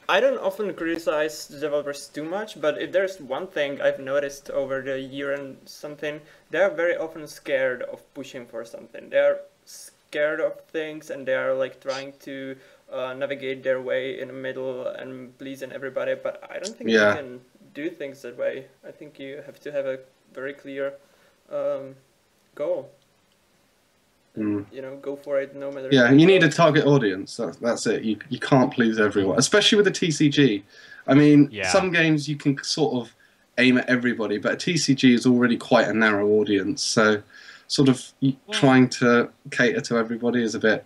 I don't often criticize the developers too much, but if there's one thing I've noticed over the year and something, they're very often scared of pushing for something. They're scared of things and they're like trying to navigate their way in the middle and pleasing everybody, but I don't think you can do things that way. I think you have to have a very clear goal. Go for it no matter. Yeah, you need a target audience. That's it. You can't please everyone, especially with a TCG. I mean, some games you can sort of aim at everybody, but a TCG is already quite a narrow audience. So, sort of trying to cater to everybody is a bit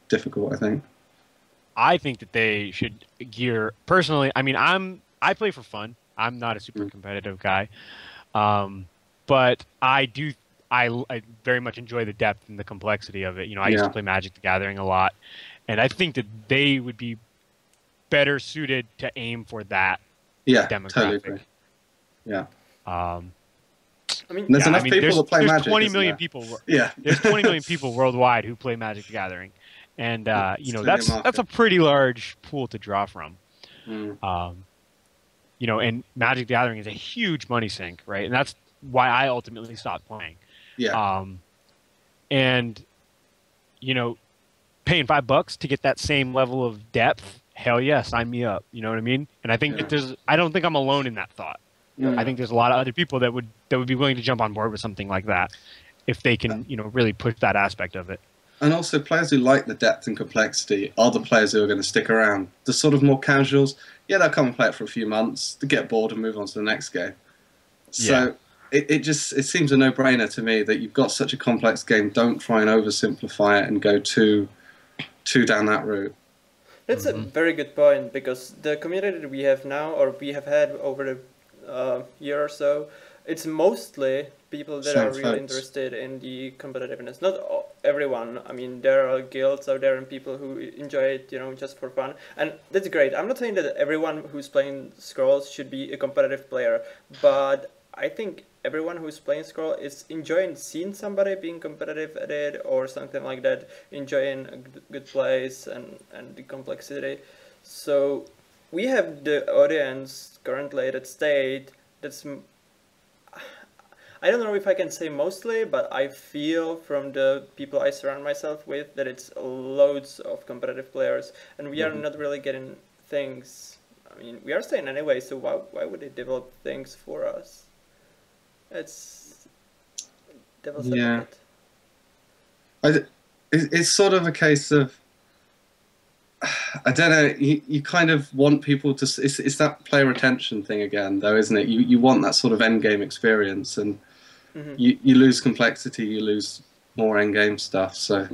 difficult, I think. I think that they should gear personally. I mean, I play for fun. I'm not a super competitive guy, but I very much enjoy the depth and the complexity of it. I used to play Magic the Gathering a lot, and I think that they would be better suited to aim for that demographic. Totally agree. Yeah. I mean, there's enough people that play Magic. 20 million people. There's 20 million people worldwide who play Magic the Gathering, and that's a pretty large pool to draw from. And Magic the Gathering is a huge money sink, right? And that's why I ultimately stopped playing. Paying $5 to get that same level of depth, hell yeah, sign me up. You know what I mean? And I think that I don't think I'm alone in that thought. I think there's a lot of other people that would be willing to jump on board with something like that if they can, really push that aspect of it. And also, players who like the depth and complexity are the players who are going to stick around. The sort of more casuals, they'll come and play it for a few months to get bored and move on to the next game. So it seems a no-brainer to me that you've got such a complex game. Don't try and oversimplify it and go too down that route. That's a very good point, because the community that we have now, or we have had over the year or so, it's mostly people that are really interested in the competitiveness. Not everyone. I mean, there are guilds out there and people who enjoy it, just for fun. And that's great. I'm not saying that everyone who's playing Scrolls should be a competitive player, but I think everyone who's playing Scroll is enjoying seeing somebody being competitive at it or something like that, enjoying a good plays and the complexity. So we have the audience currently at state that's, I don't know if I can say mostly, but I feel from the people I surround myself with that it's loads of competitive players, and we are not really getting things. I mean, we are staying anyway, so why would they develop things for us? It's devil's advocate. It's sort of a case of, I don't know, you kind of want people to, it's that player retention thing again, though, isn't it? You want that sort of end game experience, and you lose complexity, you lose more end game stuff. So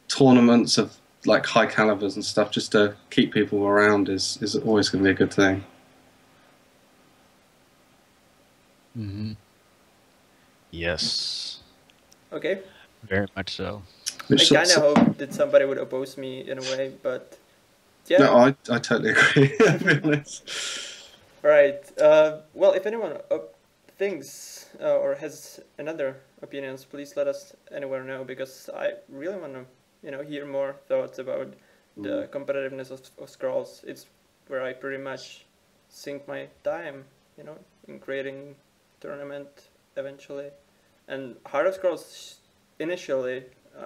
tournaments of like high calibers and stuff, just to keep people around, is always going to be a good thing. Yes. Okay. Very much so. I kind of hope that somebody would oppose me in a way, but yeah. No, I totally agree, to be honest. Right. Well, if anyone thinks or has another opinions, please let us anywhere know, because I really want to, hear more thoughts about the competitiveness of Scrolls. It's where I pretty much sink my time, in creating tournament eventually. And Heart of Scrolls initially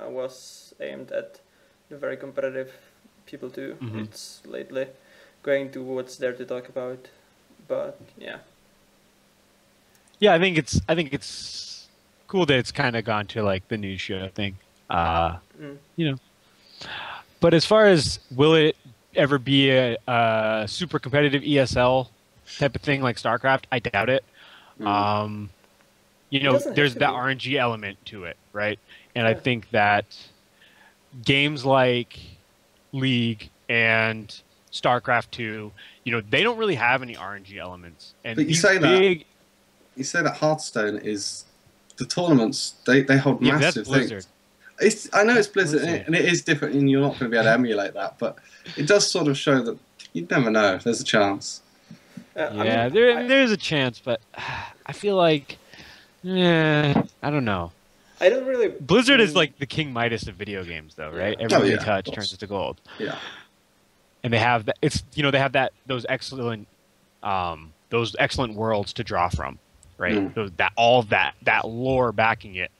was aimed at the very competitive people too. It's lately going to what's there to talk about, but yeah. Yeah, I think it's cool that it's kind of gone to like the news show thing, But as far as will it ever be a super competitive ESL type of thing like StarCraft, I doubt it. There's that RNG element to it, right? And I think that games like League and StarCraft 2, they don't really have any RNG elements. And but you say that Hearthstone is the tournaments, they hold massive things. I know it's Blizzard, and it is different, and you're not going to be able to emulate that, but it does sort of show that you never know. There's a chance. There's a chance, but I feel like, I don't know. I don't really. Blizzard is like the King Midas of video games, though, right? Everything they touch turns into gold. Yeah. And they have that. They have those excellent worlds to draw from, right? That lore backing it.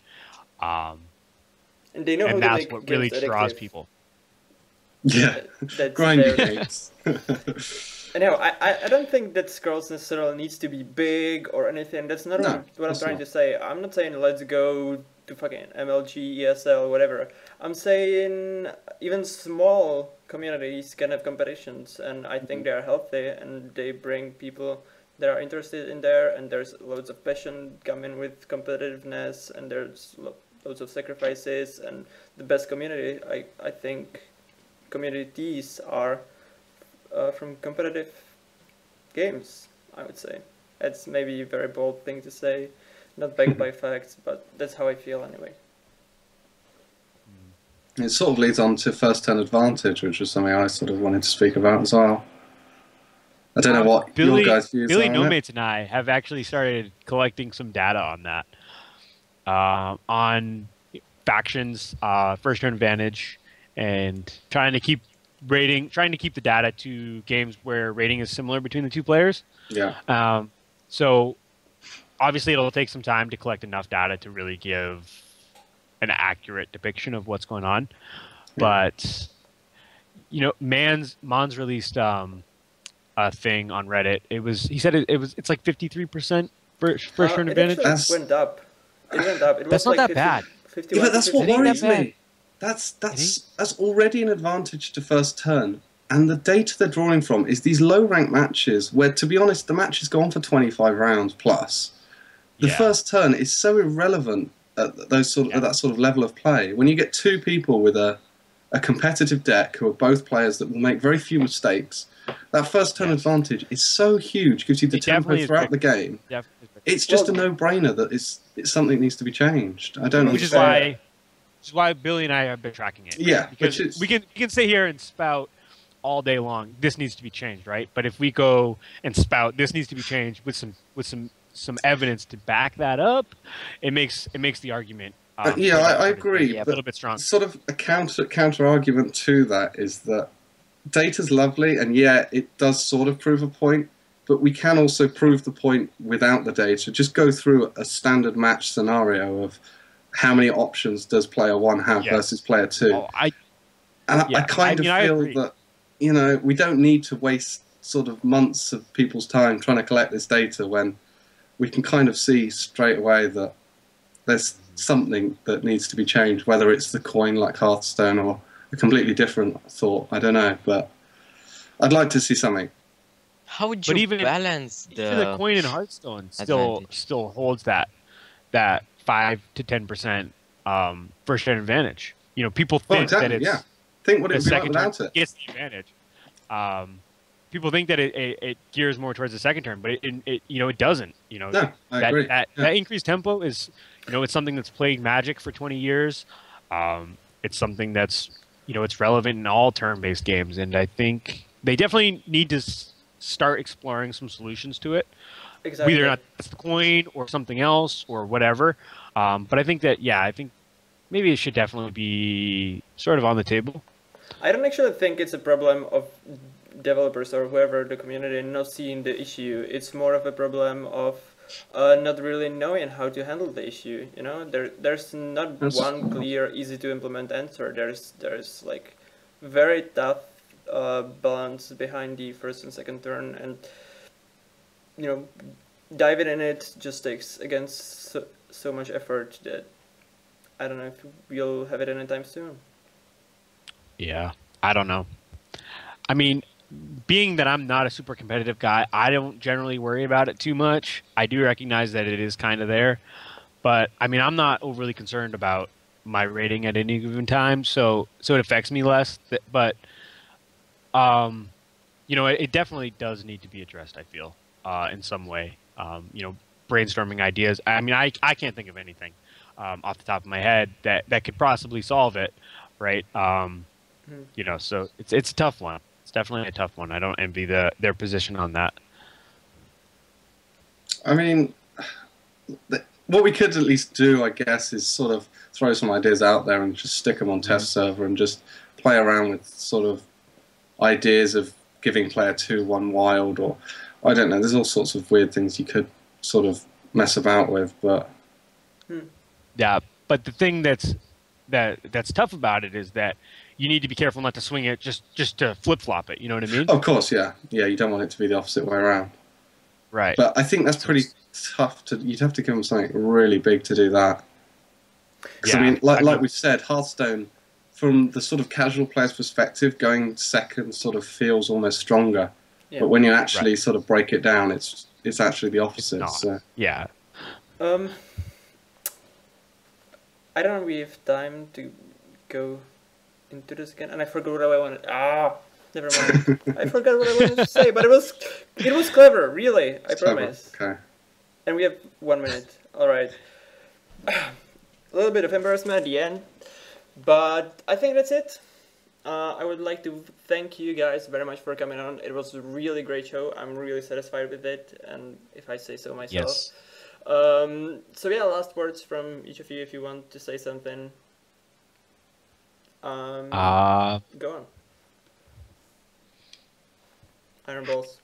And they know and how that's to make what really draws addictive. people. Yeah. Grinding games. No, I don't think that Scrolls necessarily needs to be big or anything. That's not what I'm trying to say. I'm not saying let's go to fucking MLG, ESL, whatever. I'm saying even small communities can have competitions, and I think they are healthy, and they bring people that are interested in there, and there's loads of passion coming with competitiveness, and there's loads of sacrifices, and the best community, I think, communities are from competitive games, I would say. It's maybe a very bold thing to say, not backed by facts, but that's how I feel anyway. It sort of leads on to first turn advantage, which was something I sort of wanted to speak about as well. I don't know what your guys' views are on it. Billy Nomates and I have actually started collecting some data on that. On factions, first turn advantage, and trying to keep the data to games where rating is similar between the two players. Yeah. So obviously it'll take some time to collect enough data to really give an accurate depiction of what's going on. Yeah. But Mons released a thing on Reddit. He said it's like 53% first turn advantage. It went up. That's not that bad. Yeah, but that's what worries me. That's already an advantage to first turn. And the data they're drawing from is these low-ranked matches where, to be honest, the matches go on for 25 rounds plus. the first turn is so irrelevant at that sort of level of play. When you get two people with a competitive deck who are both players that will make very few mistakes, that first turn advantage is so huge, gives you the tempo throughout the game. It's just a no-brainer that it's something that needs to be changed. I don't know. Which is why Billy and I have been tracking it. Right? Yeah. Because we can sit here and spout all day long, this needs to be changed, right? But if we go and spout, this needs to be changed with some evidence to back that up, it makes the argument. I agree. A little bit strong. Sort of a counter argument to that is that data's lovely, and it does sort of prove a point, but we can also prove the point without the data. Just go through a standard match scenario of how many options does player 1 have versus player 2. I kind of feel that we don't need to waste sort of months of people's time trying to collect this data when we can kind of see straight away that there's something that needs to be changed, whether it's the coin like Hearthstone or a completely different thought. I don't know, but I'd like to see something. How would you balance the coin in Hearthstone still holds that 5 to 10% first turn advantage. People think that it's think what it would be like without it. Gets the advantage. People think that it gears more towards the second turn, but it doesn't. No, I agree. That increased tempo is it's something that's plagued Magic for 20 years. It's something that's it's relevant in all turn-based games, and I think they definitely need to start exploring some solutions to it. Exactly. Whether or not it's the coin or something else or whatever. But I think that I think maybe it should definitely be sort of on the table. I don't actually think it's a problem of developers or whoever the community not seeing the issue. It's more of a problem of not really knowing how to handle the issue. There's not one clear, easy to implement answer. There's like very tough balance behind the first and second turn, and diving in it just takes against so much effort that I don't know if we'll have it anytime soon. Yeah, I don't know. I mean, being that I'm not a super competitive guy, I don't generally worry about it too much. I do recognize that it is kind of there, but I mean, I'm not overly concerned about my rating at any given time, so it affects me less. But it definitely does need to be addressed, I feel, in some way. Brainstorming ideas. I mean, I can't think of anything off the top of my head that could possibly solve it, right? So it's a tough one. It's definitely a tough one. I don't envy their position on that. I mean, what we could at least do, I guess, is sort of throw some ideas out there and just stick them on test server and just play around with sort of ideas of giving player 2 1 wild, or I don't know. There's all sorts of weird things you could sort of mess about with, but yeah. But the thing that's tough about it is that you need to be careful not to swing it just to flip flop it. You know what I mean? Of course, yeah. You don't want it to be the opposite way around, right? But I think that's pretty tough to. You'd have to give them something really big to do that. Because I mean, like we said, Hearthstone, from the sort of casual player's perspective, going second sort of feels almost stronger. Yeah. But when you actually sort of break it down, it's actually the opposite. So. Yeah. I don't know if we have time to go into this again, and I forgot what I wanted. Never mind. I forgot what I wanted to say, but it was clever, really. I promise. Okay. And we have 1 minute. All right. A little bit of embarrassment at the end, but I think that's it. I would like to thank you guys very much for coming on. It was a really great show. I'm really satisfied with it, and if I say so myself. Yes. So yeah, last words from each of you if you want to say something. Go on. Iron Balls.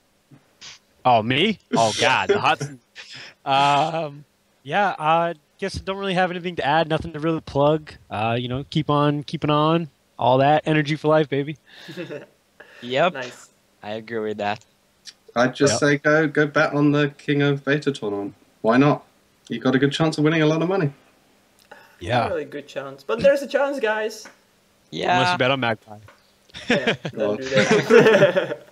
Oh, me? Oh God, the hot. Yeah. I guess I don't really have anything to add. Nothing to really plug. Keep on keeping on. All that energy for life, baby. Yep. Nice. I agree with that. I'd just say go bet on the King of Beta tournament. Why not? You got a good chance of winning a lot of money. Yeah. Not really good chance, but there's a chance, guys. Yeah. Unless you bet on Magpie. Yeah, don't do that.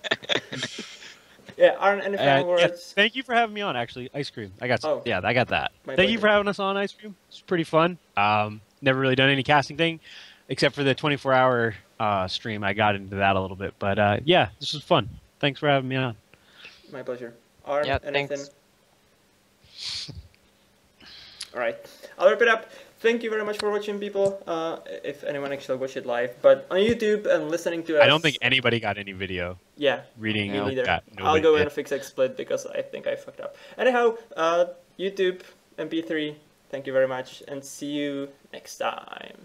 Yeah, Aaron, any final words? Yeah, thank you for having me on. Actually, ice cream. I got I got that. My Thank you pleasure. for having us on ice cream. It's pretty fun. Never really done any casting thing, except for the 24-hour stream. I got into that a little bit, but yeah, this was fun. Thanks for having me on. My pleasure. Aaron, Yeah, anything? thanks. All right, I'll wrap it up. Thank you very much for watching, people. If anyone actually watched it live, but on YouTube and listening to us. I don't think anybody got any video. Yeah. Reading Me neither. that. I'll go and fix XSplit because I think I fucked up. Anyhow, YouTube, MP3, thank you very much, and see you next time.